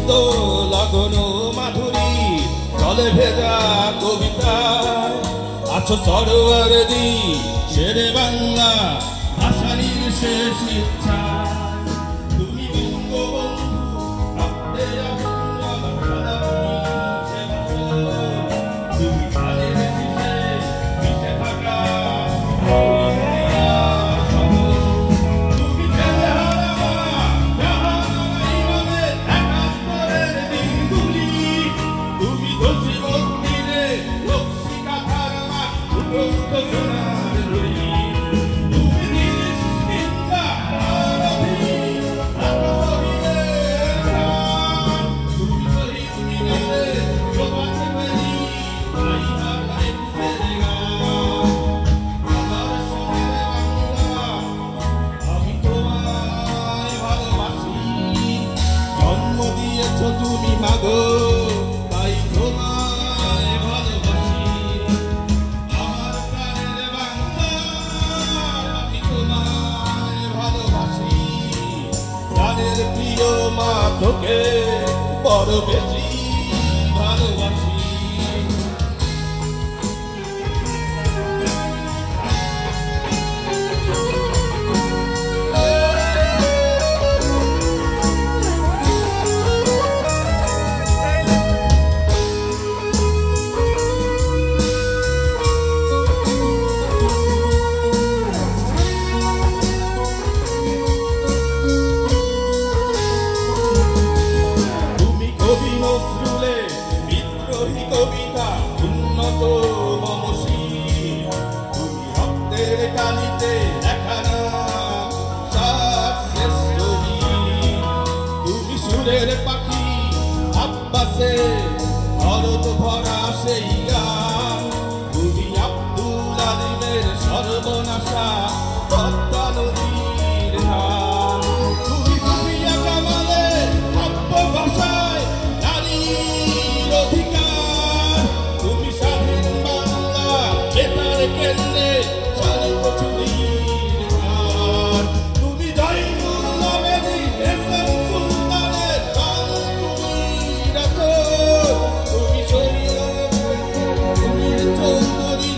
নিত্য লগন মাধুরী জলে ভেজা কবিতায় আছো সরোয়ার দি শেরে বাংলা ভাষানির শেষ ইচ্ছা তুমি বঙ্গবন্ধু ভক্তে তুমি কালের শীষে মিশে থাকা তুমি মাগো তাই তোমায় ভালোবাসি আমার প্রাণের বাংলা আমি তোমায় ভালোবাসি প্রাণের প্রিয় মা তোকে বড় বেশি ভালোবাসি কবিতা উন্নত মমসী তুমি রক্তের কালিতে লেখানা তুমি সুরের পাখি আব্বাসে ভরত ভরা সেই গান তুমি আব্দুল আলিমের সর্বনাশা পদ্মা নদীর গান তুমি সুফিয়া কামালের কাব্য ভাষায় নারীর অধিকার তুমি স্বাধীন বাংলা বেতার কেন্দ্রে চালিত চুরির গান তুমি জয়নুল আবেদীন এসএম সুলতানের গান তুমি রাখো তুমি তুমি চৌধুরী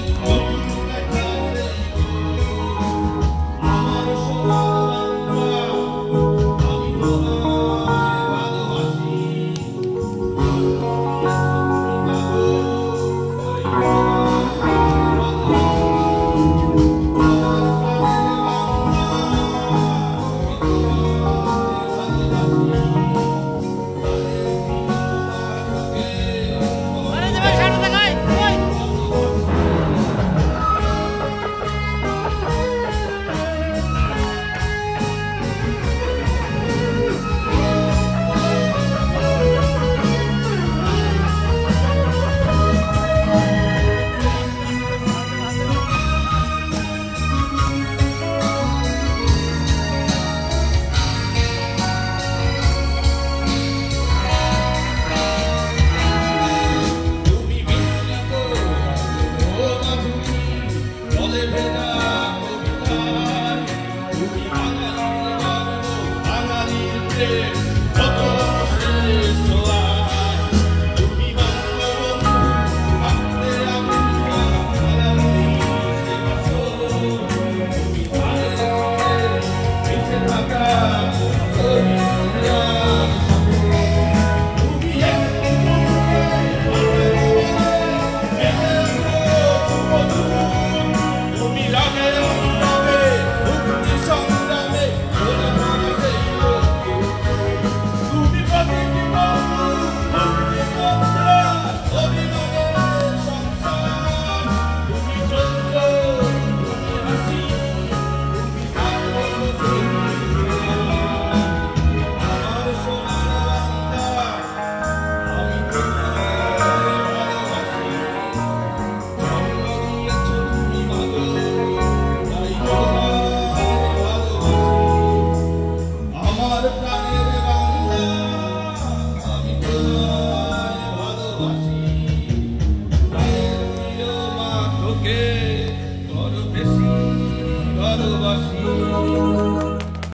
আমার সোনার বাংলা আমি তোমায় ভালোবাসি ভালোবাসি।